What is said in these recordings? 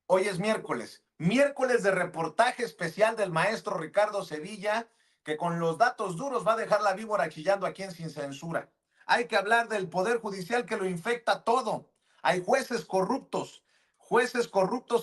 Hoy es miércoles de reportaje especial del maestro Ricardo Sevilla, que con los datos duros va a dejar la víbora chillando aquí en Sin Censura. Hay que hablar del Poder Judicial que lo infecta todo. Hay jueces corruptos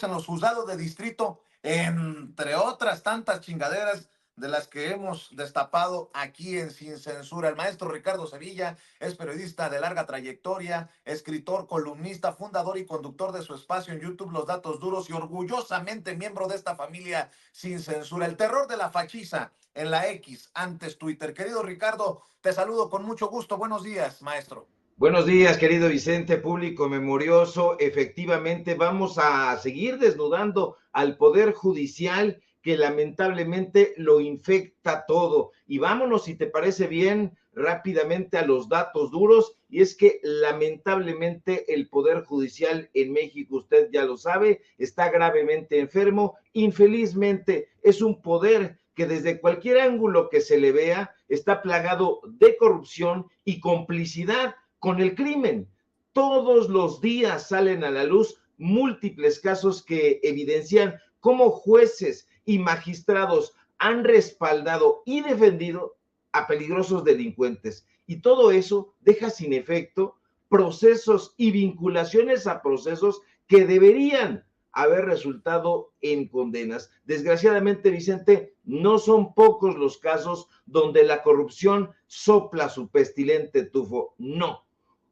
en los juzgados de distrito, entre otras tantas chingaderas de las que hemos destapado aquí en Sin Censura. El maestro Ricardo Sevilla es periodista de larga trayectoria, escritor, columnista, fundador y conductor de su espacio en YouTube Los Datos Duros y orgullosamente miembro de esta familia Sin Censura. El terror de la fachiza en la X, antes Twitter. Querido Ricardo, te saludo con mucho gusto. Buenos días, maestro. Buenos días, querido Vicente, público memorioso. Efectivamente, vamos a seguir desnudando al Poder Judicial que lamentablemente lo infecta todo. Y vámonos, si te parece bien, rápidamente a los datos duros. Y es que lamentablemente el Poder Judicial en México, usted ya lo sabe, está gravemente enfermo. Infelizmente, es un poder que desde cualquier ángulo que se le vea está plagado de corrupción y complicidad con el crimen. Todos los días salen a la luz múltiples casos que evidencian cómo jueces y magistrados han respaldado y defendido a peligrosos delincuentes. Y todo eso deja sin efecto procesos y vinculaciones a procesos que deberían haber resultado en condenas. Desgraciadamente, Vicente, no son pocos los casos donde la corrupción sopla su pestilente tufo. No.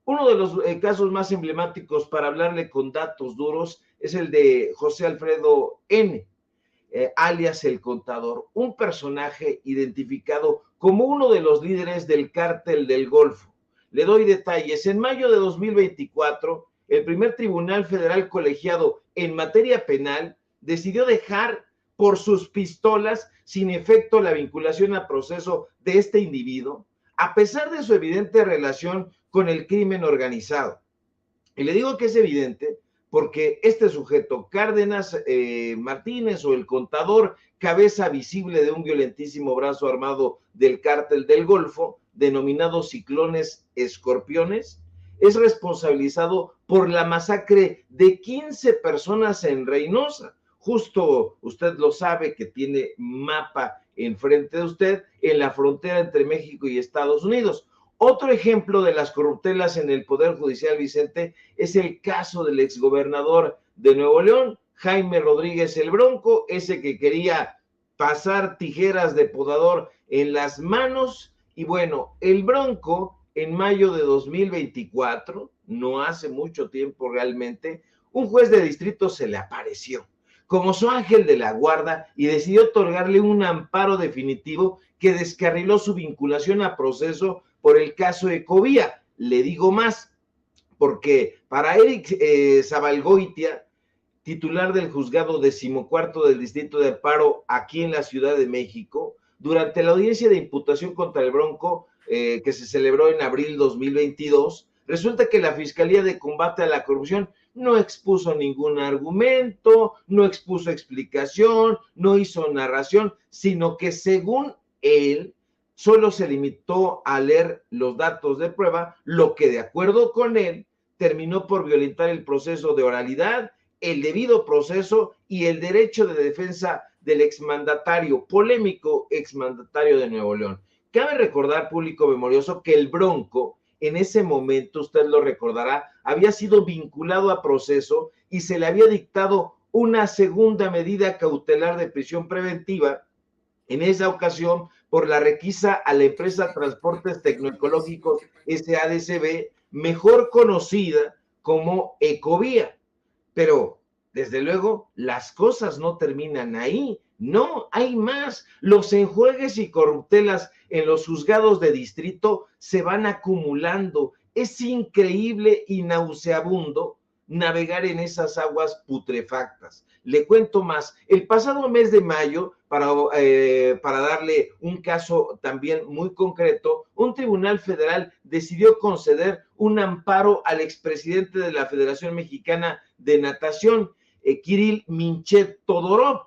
Uno de los casos más emblemáticos para hablarle con datos duros es el de José Alfredo N., alias El Contador, un personaje identificado como uno de los líderes del cártel del Golfo. Le doy detalles. En mayo de 2024, el primer tribunal federal colegiado en materia penal decidió dejar por sus pistolas sin efecto la vinculación a proceso de este individuo, a pesar de su evidente relación con el crimen organizado. Y le digo que es evidente porque este sujeto, Cárdenas Martínez, o El Contador, cabeza visible de un violentísimo brazo armado del cártel del Golfo, denominado Ciclones Escorpiones, es responsabilizado por la masacre de 15 personas en Reynosa. Justo usted lo sabe, que tiene mapa enfrente de usted, en la frontera entre México y Estados Unidos. Otro ejemplo de las corruptelas en el Poder Judicial, Vicente, es el caso del exgobernador de Nuevo León, Jaime Rodríguez el Bronco, ese que quería pasar tijeras de podador en las manos. Y bueno, el Bronco, en mayo de 2024, no hace mucho tiempo realmente, un juez de distrito se le apareció como su ángel de la guarda y decidió otorgarle un amparo definitivo que descarriló su vinculación a proceso por el caso Ecovía. Le digo más, porque para Eric Zabalgoitia, titular del juzgado 14º del Distrito de Amparo aquí en la Ciudad de México, durante la audiencia de imputación contra el Bronco, que se celebró en abril 2022, resulta que la Fiscalía de Combate a la Corrupción no expuso ningún argumento, no expuso explicación, no hizo narración, sino que según él, solo se limitó a leer los datos de prueba, lo que de acuerdo con él terminó por violentar el proceso de oralidad, el debido proceso y el derecho de defensa del exmandatario, polémico exmandatario de Nuevo León. Cabe recordar, público memorioso, que el Bronco, en ese momento, usted lo recordará, había sido vinculado a proceso y se le había dictado una segunda medida cautelar de prisión preventiva, en esa ocasión por la requisa a la empresa Transportes Tecnoecológicos SADCB, mejor conocida como Ecovía. Pero, desde luego, las cosas no terminan ahí. No, hay más. Los enjuegues y corruptelas en los juzgados de distrito se van acumulando. Es increíble y nauseabundo navegar en esas aguas putrefactas. Le cuento más. El pasado mes de mayo, para darle un caso también muy concreto, un tribunal federal decidió conceder un amparo al expresidente de la Federación Mexicana de Natación, Kirill Minchet Todorov,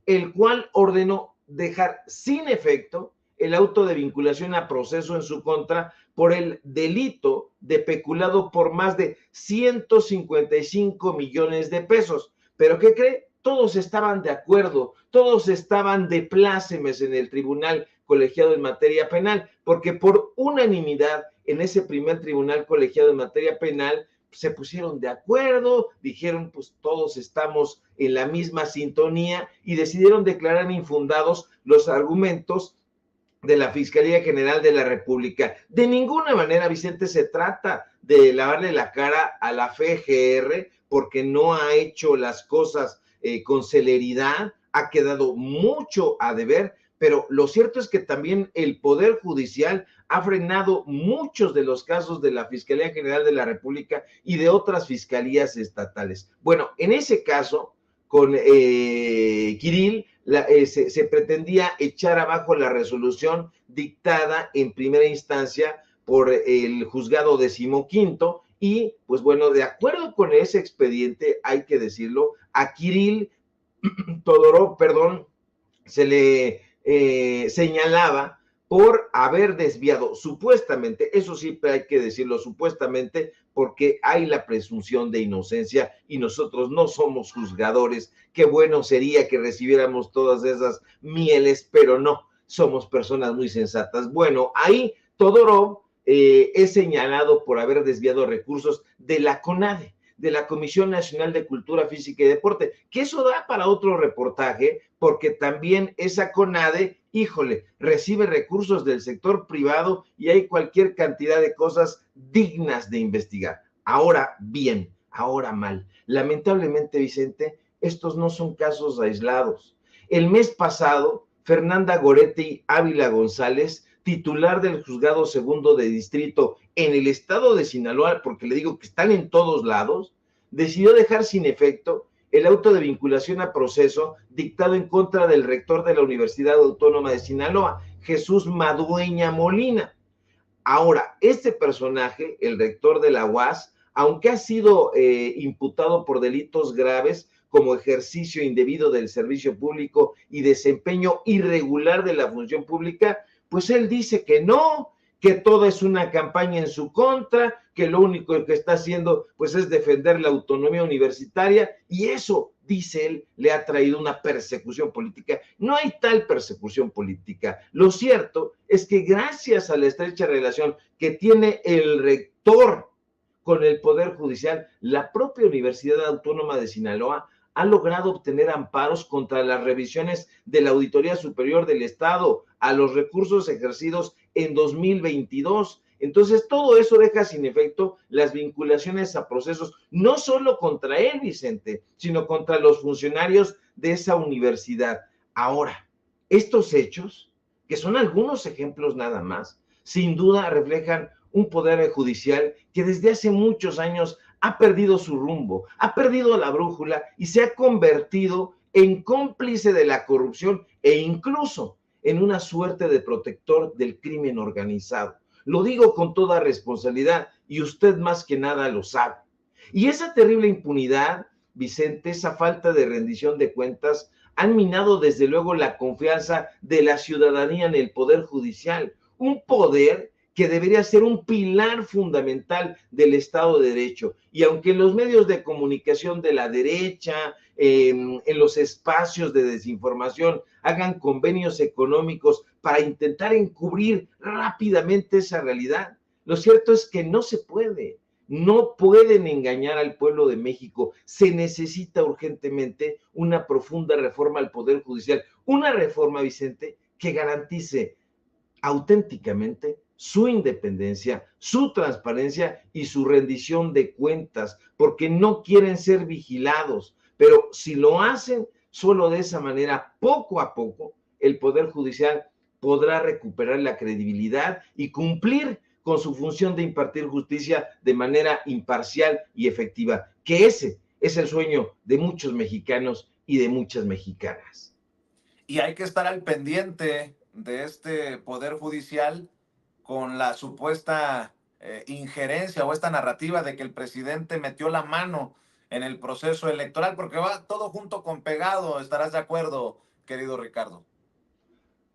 el cual ordenó dejar sin efecto el auto de vinculación a proceso en su contra por el delito de peculado por más de 155 millones de pesos. Pero ¿qué cree? Todos estaban de acuerdo, todos estaban de plácemes en el tribunal colegiado en materia penal, porque por unanimidad en ese primer tribunal colegiado en materia penal se pusieron de acuerdo, dijeron pues todos estamos en la misma sintonía y decidieron declarar infundados los argumentos de la Fiscalía General de la República. De ninguna manera, Vicente, se trata de lavarle la cara a la FGR porque no ha hecho las cosas con celeridad, ha quedado mucho a deber, pero lo cierto es que también el Poder Judicial ha frenado muchos de los casos de la Fiscalía General de la República y de otras fiscalías estatales. Bueno, en ese caso, con Kirill, se pretendía echar abajo la resolución dictada en primera instancia por el juzgado decimoquinto y, pues bueno, de acuerdo con ese expediente, hay que decirlo, a Kirill Todorov, perdón, se le señalaba por haber desviado, supuestamente, eso siempre hay que decirlo, supuestamente, porque hay la presunción de inocencia y nosotros no somos juzgadores. Qué bueno sería que recibiéramos todas esas mieles, pero no, somos personas muy sensatas. Bueno, ahí Todorov es señalado por haber desviado recursos de la CONADE, de la Comisión Nacional de Cultura Física y Deporte, que eso da para otro reportaje, porque también esa CONADE, híjole, recibe recursos del sector privado y hay cualquier cantidad de cosas dignas de investigar. Ahora bien, ahora mal. Lamentablemente, Vicente, estos no son casos aislados. El mes pasado, Fernanda Goretti Ávila González, titular del Juzgado Segundo de Distrito en el estado de Sinaloa, porque le digo que están en todos lados, decidió dejar sin efecto el auto de vinculación a proceso dictado en contra del rector de la Universidad Autónoma de Sinaloa, Jesús Madueña Molina. Ahora, este personaje, el rector de la UAS, aunque ha sido imputado por delitos graves como ejercicio indebido del servicio público y desempeño irregular de la función pública, pues él dice que no, que todo es una campaña en su contra, que lo único que está haciendo pues es defender la autonomía universitaria y eso, dice él, le ha traído una persecución política. No hay tal persecución política. Lo cierto es que gracias a la estrecha relación que tiene el rector con el Poder Judicial, la propia Universidad Autónoma de Sinaloa ha logrado obtener amparos contra las revisiones de la Auditoría Superior del Estado a los recursos ejercidos en 2022. Entonces, todo eso deja sin efecto las vinculaciones a procesos, no solo contra él, Vicente, sino contra los funcionarios de esa universidad. Ahora, estos hechos, que son algunos ejemplos nada más, sin duda reflejan un poder judicial que desde hace muchos años ha perdido su rumbo, ha perdido la brújula y se ha convertido en cómplice de la corrupción e incluso en una suerte de protector del crimen organizado. Lo digo con toda responsabilidad y usted más que nada lo sabe. Y esa terrible impunidad, Vicente, esa falta de rendición de cuentas, han minado desde luego la confianza de la ciudadanía en el Poder Judicial, un poder que debería ser un pilar fundamental del Estado de Derecho. Y aunque en los medios de comunicación de la derecha, en los espacios de desinformación, hagan convenios económicos para intentar encubrir rápidamente esa realidad, lo cierto es que no se puede. No pueden engañar al pueblo de México. Se necesita urgentemente una profunda reforma al Poder Judicial. Una reforma, Vicente, que garantice auténticamente su independencia, su transparencia y su rendición de cuentas, porque no quieren ser vigilados, pero si lo hacen, solo de esa manera, poco a poco, el Poder Judicial podrá recuperar la credibilidad y cumplir con su función de impartir justicia de manera imparcial y efectiva, que ese es el sueño de muchos mexicanos y de muchas mexicanas. Y hay que estar al pendiente de este Poder Judicial con la supuesta injerencia o esta narrativa de que el presidente metió la mano en el proceso electoral, porque va todo junto con pegado, ¿estarás de acuerdo, querido Ricardo?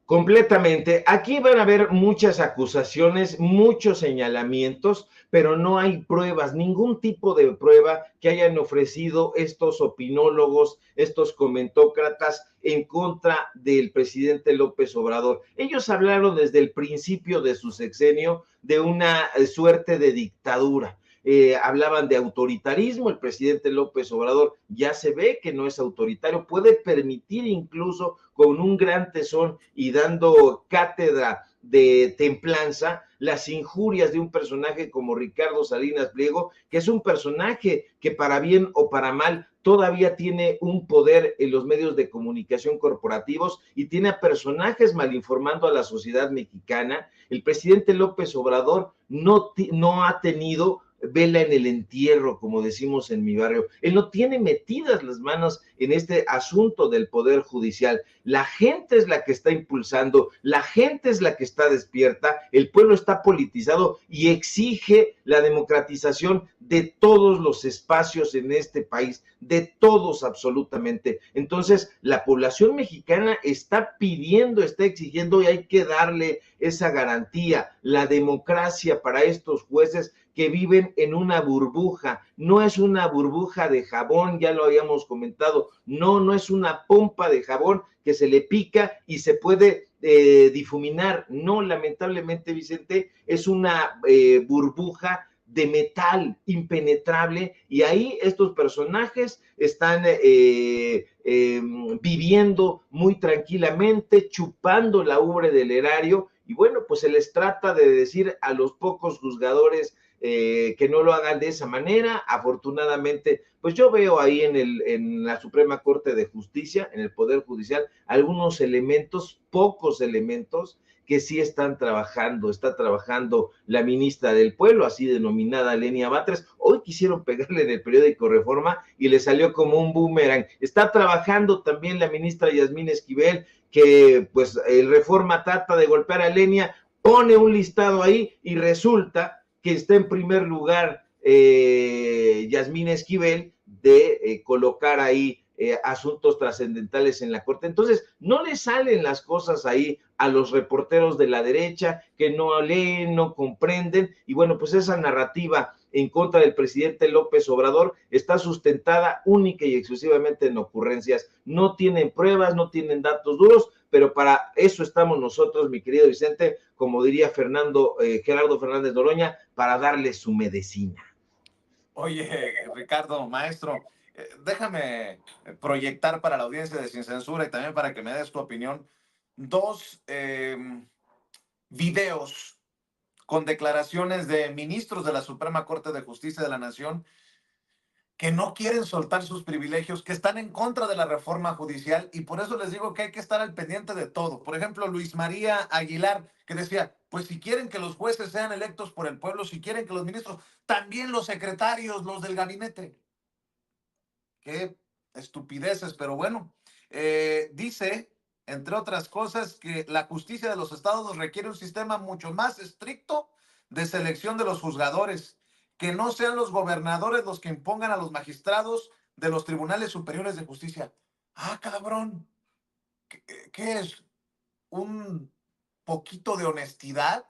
Completamente. Aquí van a haber muchas acusaciones, muchos señalamientos, pero no hay pruebas, ningún tipo de prueba que hayan ofrecido estos opinólogos, estos comentócratas en contra del presidente López Obrador. Ellos hablaron desde el principio de su sexenio de una suerte de dictadura. Hablaban de autoritarismo, el presidente López Obrador ya se ve que no es autoritario, puede permitir incluso con un gran tesón y dando cátedra de templanza las injurias de un personaje como Ricardo Salinas Pliego, que es un personaje que para bien o para mal todavía tiene un poder en los medios de comunicación corporativos y tiene a personajes malinformando a la sociedad mexicana. El presidente López Obrador no ha tenido vela en el entierro, como decimos en mi barrio. Él no tiene metidas las manos en este asunto del Poder Judicial. La gente es la que está impulsando, la gente es la que está despierta, el pueblo está politizado y exige la democratización de todos los espacios en este país, de todos absolutamente. Entonces, la población mexicana está pidiendo, está exigiendo y hay que darle esa garantía, la democracia para estos jueces que viven en una burbuja, no es una burbuja de jabón, ya lo habíamos comentado, no es una pompa de jabón que se le pica y se puede difuminar, no, lamentablemente Vicente, es una burbuja de metal impenetrable y ahí estos personajes están viviendo muy tranquilamente, chupando la ubre del erario y bueno, pues se les trata de decir a los pocos juzgadores que no lo hagan de esa manera. Afortunadamente, pues yo veo ahí en la Suprema Corte de Justicia, en el Poder Judicial, algunos elementos, pocos elementos, que sí están trabajando. Está trabajando la ministra del Pueblo, así denominada Lenia Batres. Hoy quisieron pegarle en el periódico Reforma y le salió como un boomerang. Está trabajando también la ministra Yasmín Esquivel, que pues el Reforma trata de golpear a Lenia, pone un listado ahí y resulta que está en primer lugar Yasmín Esquivel de colocar ahí asuntos trascendentales en la Corte. Entonces, no le salen las cosas ahí a los reporteros de la derecha que no leen, no comprenden, y bueno, pues esa narrativa en contra del presidente López Obrador está sustentada única y exclusivamente en ocurrencias. No tienen pruebas, no tienen datos duros, pero para eso estamos nosotros, mi querido Vicente, como diría Gerardo Fernández Noroña, para darle su medicina. Oye, Ricardo, maestro, déjame proyectar para la audiencia de Sin Censura y también para que me des tu opinión dos videos con declaraciones de ministros de la Suprema Corte de Justicia de la Nación que no quieren soltar sus privilegios, que están en contra de la reforma judicial y por eso les digo que hay que estar al pendiente de todo. Por ejemplo, Luis María Aguilar, que decía, pues si quieren que los jueces sean electos por el pueblo, si quieren que los ministros, también los secretarios, los del gabinete. Qué estupideces, pero bueno, dice, entre otras cosas, que la justicia de los estados requiere un sistema mucho más estricto de selección de los juzgadores, que no sean los gobernadores los que impongan a los magistrados de los tribunales superiores de justicia. Ah, cabrón, ¿qué es? ¿Un poquito de honestidad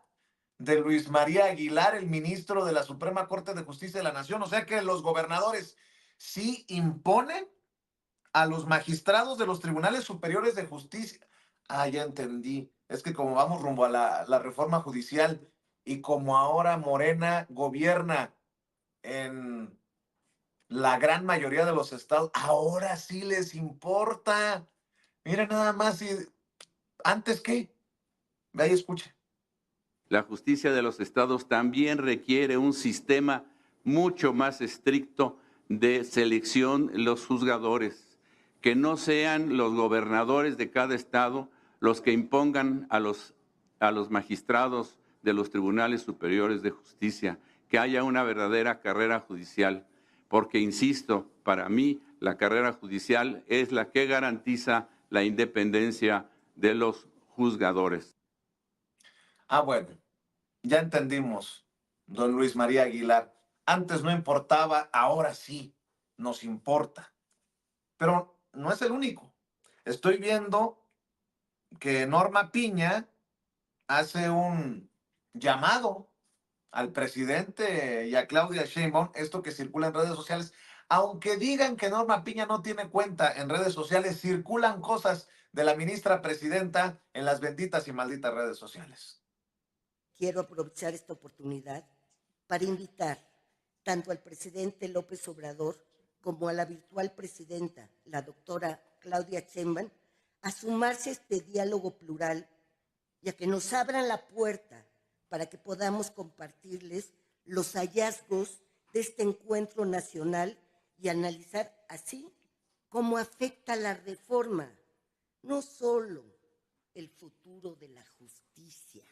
de Luis María Aguilar, el ministro de la Suprema Corte de Justicia de la Nación? O sea que los gobernadores sí imponen a los magistrados de los tribunales superiores de justicia. Ah, ya entendí. Es que como vamos rumbo a la reforma judicial y como ahora Morena gobierna en la gran mayoría de los estados, ahora sí les importa. Mira nada más, y antes qué, ve y escuche. La justicia de los estados también requiere un sistema mucho más estricto de selección de los juzgadores, que no sean los gobernadores de cada estado los que impongan a los magistrados de los tribunales superiores de justicia, que haya una verdadera carrera judicial, porque, insisto, para mí la carrera judicial es la que garantiza la independencia de los juzgadores. Ah, bueno, ya entendimos, don Luis María Aguilar. Antes no importaba, ahora sí nos importa. Pero no es el único. Estoy viendo que Norma Piña hace un llamado al presidente y a Claudia Sheinbaum, esto que circula en redes sociales, aunque digan que Norma Piña no tiene cuenta en redes sociales, circulan cosas de la ministra presidenta en las benditas y malditas redes sociales. Quiero aprovechar esta oportunidad para invitar tanto al presidente López Obrador como a la virtual presidenta, la doctora Claudia Sheinbaum, a sumarse a este diálogo plural y a que nos abran la puerta para que podamos compartirles los hallazgos de este encuentro nacional y analizar así cómo afecta la reforma, no solo el futuro de la justicia,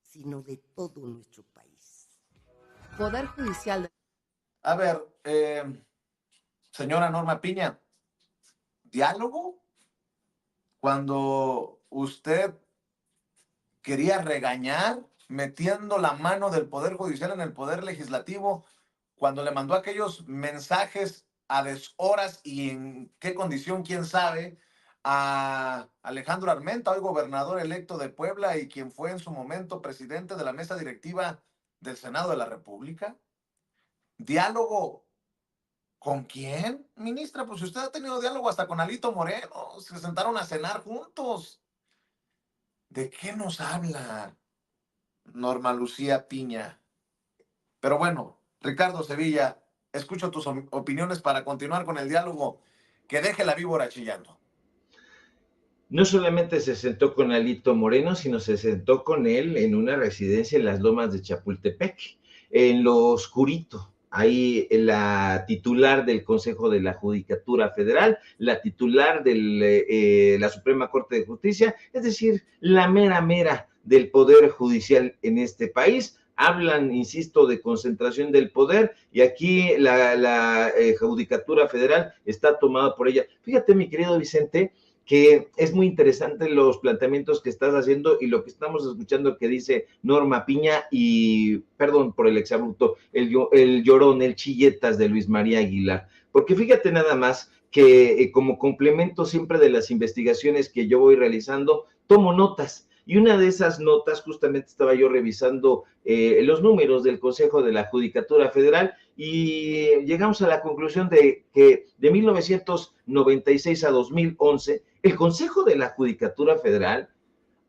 sino de todo nuestro país. Poder Judicial. A ver, señora Norma Piña, ¿diálogo? Cuando usted quería regañar, metiendo la mano del Poder Judicial en el Poder Legislativo, cuando le mandó aquellos mensajes a deshoras y en qué condición, quién sabe, a Alejandro Armenta, hoy gobernador electo de Puebla y quien fue en su momento presidente de la mesa directiva del Senado de la República. ¿Diálogo con quién, ministra? Pues usted ha tenido diálogo hasta con Alito Moreno, se sentaron a cenar juntos. ¿De qué nos habla Norma Lucía Piña? Pero bueno, Ricardo Sevilla, escucho tus opiniones para continuar con el diálogo. Que deje la víbora chillando. No solamente se sentó con Alito Moreno, sino se sentó con él en una residencia en las Lomas de Chapultepec, en lo oscurito. Ahí la titular del Consejo de la Judicatura Federal, la titular de la Suprema Corte de Justicia, es decir, la mera del Poder Judicial en este país. Hablan, insisto, de concentración del poder y aquí la Judicatura Federal está tomada por ella. Fíjate, mi querido Vicente, que es muy interesante los planteamientos que estás haciendo y lo que estamos escuchando que dice Norma Piña y, perdón por el exabrupto, el llorón, el chilletas de Luis María Aguilar. Porque fíjate nada más que como complemento siempre de las investigaciones que yo voy realizando, tomo notas. Y una de esas notas, justamente estaba yo revisando los números del Consejo de la Judicatura Federal y llegamos a la conclusión de que de 1996 a 2011, el Consejo de la Judicatura Federal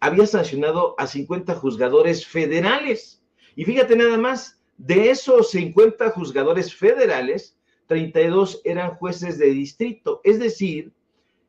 había sancionado a 50 juzgadores federales. Y fíjate nada más, de esos 50 juzgadores federales, 32 eran jueces de distrito. Es decir,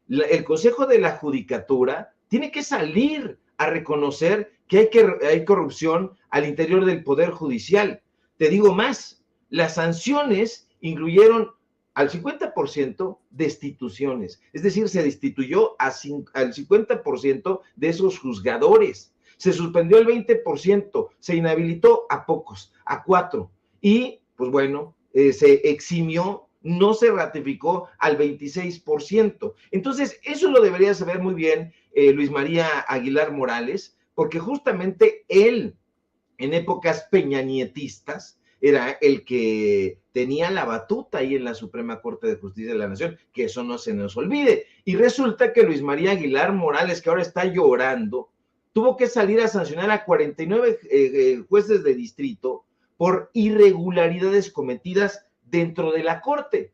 el Consejo de la Judicatura tiene que salir a reconocer que hay corrupción al interior del Poder Judicial. Te digo más, las sanciones incluyeron al 50% destituciones, es decir, se destituyó al 50% de esos juzgadores, se suspendió el 20%, se inhabilitó a pocos, a 4, y pues bueno, se eximió, no se ratificó al 26%. Entonces, eso lo debería saber muy bien Luis María Aguilar Morales, porque justamente él, en épocas peñanietistas, era el que tenía la batuta ahí en la Suprema Corte de Justicia de la Nación, que eso no se nos olvide. Y resulta que Luis María Aguilar Morales, que ahora está llorando, tuvo que salir a sancionar a 49 jueces de distrito por irregularidades cometidas dentro de la Corte.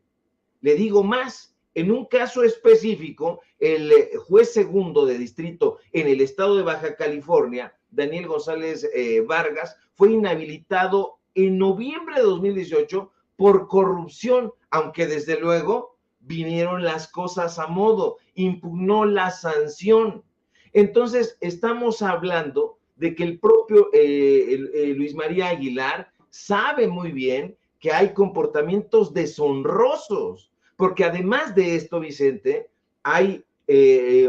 Le digo más, en un caso específico, el juez segundo de distrito en el estado de Baja California, Daniel González Vargas, fue inhabilitado en noviembre de 2018 por corrupción, aunque desde luego vinieron las cosas a modo, impugnó la sanción. Entonces, estamos hablando de que el propio Luis María Aguilar sabe muy bien que hay comportamientos deshonrosos, porque además de esto, Vicente, hay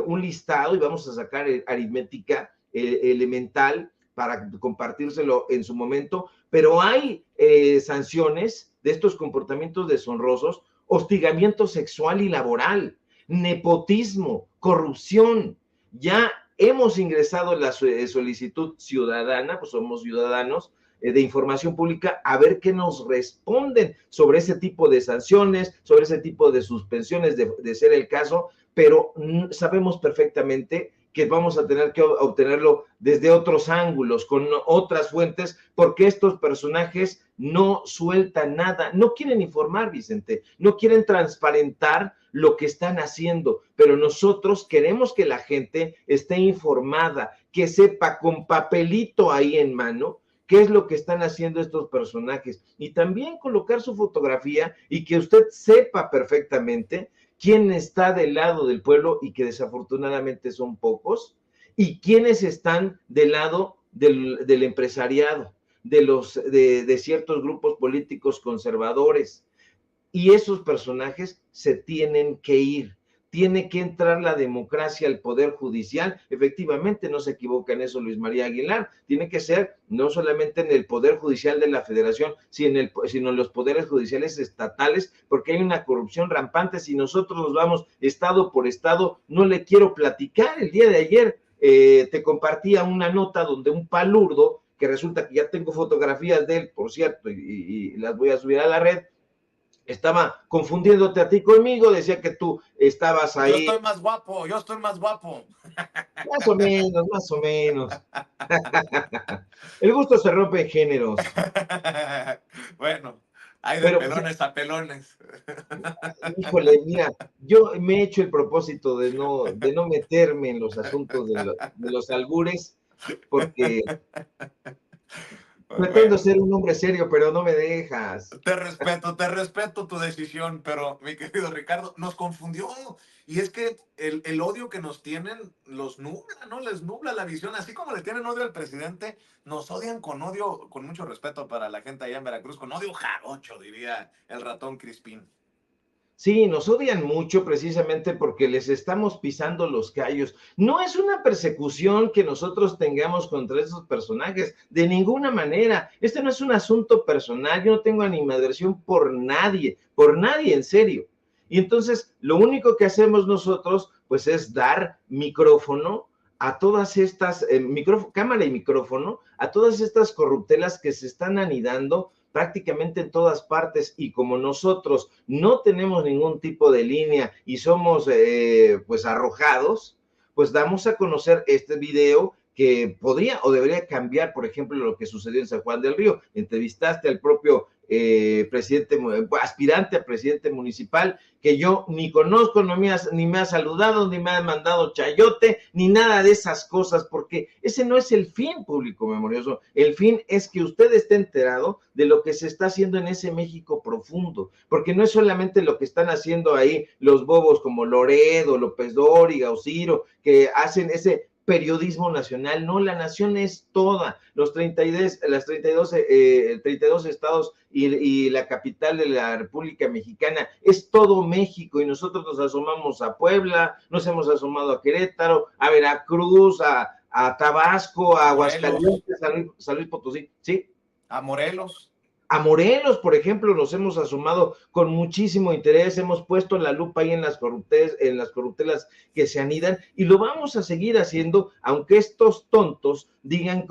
un listado, y vamos a sacar aritmética elemental para compartírselo en su momento, pero hay sanciones de estos comportamientos deshonrosos, hostigamiento sexual y laboral, nepotismo, corrupción. Ya hemos ingresado la solicitud ciudadana, pues somos ciudadanos, de información pública, a ver qué nos responden sobre ese tipo de sanciones, sobre ese tipo de suspensiones, de ser el caso, pero sabemos perfectamente que vamos a tener que obtenerlo desde otros ángulos, con otras fuentes, porque estos personajes no sueltan nada, no quieren informar, Vicente, no quieren transparentar lo que están haciendo, pero nosotros queremos que la gente esté informada, que sepa con papelito ahí en mano qué es lo que están haciendo estos personajes, y también colocar su fotografía y que usted sepa perfectamente quién está del lado del pueblo, y que desafortunadamente son pocos, y quiénes están del lado del empresariado, de ciertos grupos políticos conservadores. Y esos personajes se tienen que ir. Tiene que entrar la democracia al Poder Judicial. Efectivamente, no se equivoca en eso Luis María Aguilar. Tiene que ser no solamente en el Poder Judicial de la Federación, sino en los poderes judiciales estatales, porque hay una corrupción rampante. Si nosotros nos vamos estado por estado, no le quiero platicar. El día de ayer te compartía una nota donde un palurdo, que resulta que ya tengo fotografías de él, por cierto, y las voy a subir a la red, estaba confundiéndote a ti conmigo, decía que tú estabas ahí. Yo estoy más guapo, yo estoy más guapo. Más o menos, más o menos. El gusto se rompe en géneros. Bueno, hay de Pero, pelones a pelones. híjole, mira, yo me he hecho el propósito de no meterme en los asuntos de los albures, porque pretendo Bueno, ser un hombre serio, pero no me dejas. te respeto tu decisión, pero mi querido Ricardo, nos confundió. Y es que el odio que nos tienen los nubla, ¿no? Les nubla la visión. Así como le tienen odio al presidente, nos odian con odio, con mucho respeto para la gente allá en Veracruz, con odio jarocho, diría el ratón Crispín. Sí, nos odian mucho precisamente porque les estamos pisando los callos. No es una persecución que nosotros tengamos contra esos personajes, de ninguna manera. Este no es un asunto personal, yo no tengo animadversión por nadie, en serio. Y entonces, lo único que hacemos nosotros, pues es dar micrófono a todas estas, cámara y micrófono, a todas estas corruptelas que se están anidando prácticamente en todas partes, y como nosotros no tenemos ningún tipo de línea y somos pues arrojados, pues damos a conocer este video que podría o debería cambiar, por ejemplo, lo que sucedió en San Juan del Río. Entrevistaste al propio aspirante a presidente municipal, que yo ni conozco, ni me ha saludado, ni me ha mandado chayote, ni nada de esas cosas, porque ese no es el fin, público memorioso. El fin es que usted esté enterado de lo que se está haciendo en ese México profundo, porque no es solamente lo que están haciendo ahí los bobos como Loredo, López Dóriga o Ciro, que hacen ese periodismo nacional. No, la nación es toda, los 32 estados y la capital de la República Mexicana, es todo México, y nosotros nos asomamos a Puebla, nos hemos asomado a Querétaro, a Veracruz, a Tabasco, a Aguascalientes, a San Luis Potosí, ¿sí? A Morelos. A Morelos, por ejemplo, nos hemos asomado con muchísimo interés, hemos puesto la lupa ahí en las corruptelas que se anidan, y lo vamos a seguir haciendo, aunque estos tontos digan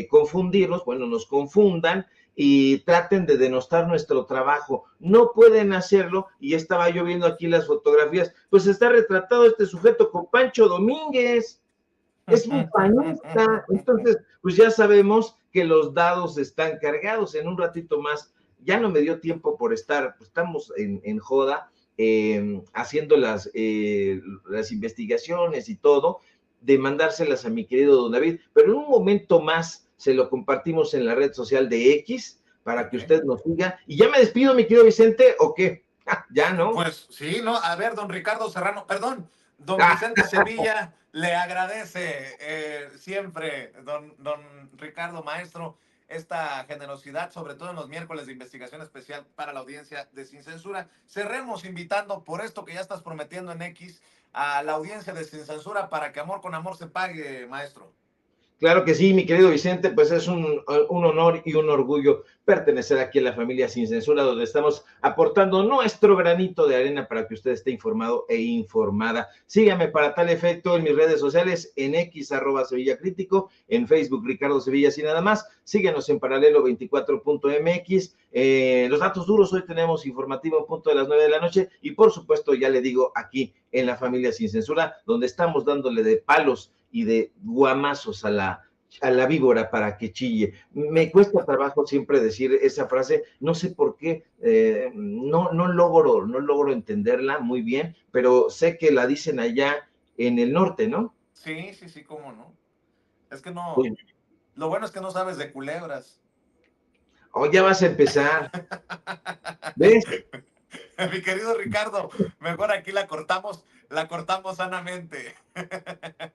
confundirnos, bueno, nos confundan y traten de denostar nuestro trabajo. No pueden hacerlo, y estaba yo viendo aquí las fotografías, pues está retratado este sujeto con Pancho Domínguez. Es un panista. Entonces, pues ya sabemos que los dados están cargados. En un ratito más, ya no me dio tiempo por estar, pues estamos en joda, haciendo las investigaciones y todo, de mandárselas a mi querido don David, pero en un momento más se lo compartimos en la red social de X, para que usted nos siga. Y ya me despido, mi querido Vicente, ¿o qué? Ya, ¿no? Pues sí, ¿no? A ver, don Ricardo Serrano, perdón, don Vicente Sevilla le agradece siempre, don Ricardo Maestro, esta generosidad, sobre todo en los miércoles de investigación especial para la audiencia de Sin Censura. Cerremos invitando, por esto que ya estás prometiendo en X, a la audiencia de Sin Censura, para que amor con amor se pague, maestro. Claro que sí, mi querido Vicente, pues es un honor y un orgullo pertenecer aquí a la familia Sin Censura, donde estamos aportando nuestro granito de arena para que usted esté informado e informada. Sígame para tal efecto en mis redes sociales, en X, @SevillaCrítico, en Facebook, Ricardo Sevilla, y nada más. Síguenos en paralelo24.mx. Los datos duros, hoy tenemos informativo en punto de las 9 de la noche y por supuesto, ya le digo, aquí en la familia Sin Censura, donde estamos dándole de palos y de guamazos a la víbora para que chille. Me cuesta trabajo siempre decir esa frase, no sé por qué, no logro entenderla muy bien, pero sé que la dicen allá en el norte, ¿no? Sí, sí, sí, cómo no. Es que no, Pues, lo bueno es que no sabes de culebras. oh, ya vas a empezar, ¿ves? Mi querido Ricardo, mejor aquí la cortamos sanamente.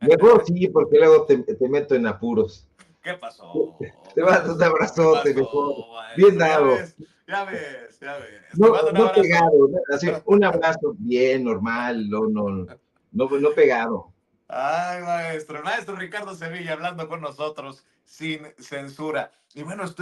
Mejor sí, porque luego te meto en apuros. ¿Qué pasó? Te mando un ¿Qué abrazote, mejor. pasó, Bien maestro? Ya dado. ves, ya ves, ya ves. Te No, mando un no abrazo. pegado, ¿no? Así, un abrazo bien normal, no pegado. Ay, maestro. El maestro Ricardo Sevilla hablando con nosotros sin censura. Y bueno, estoy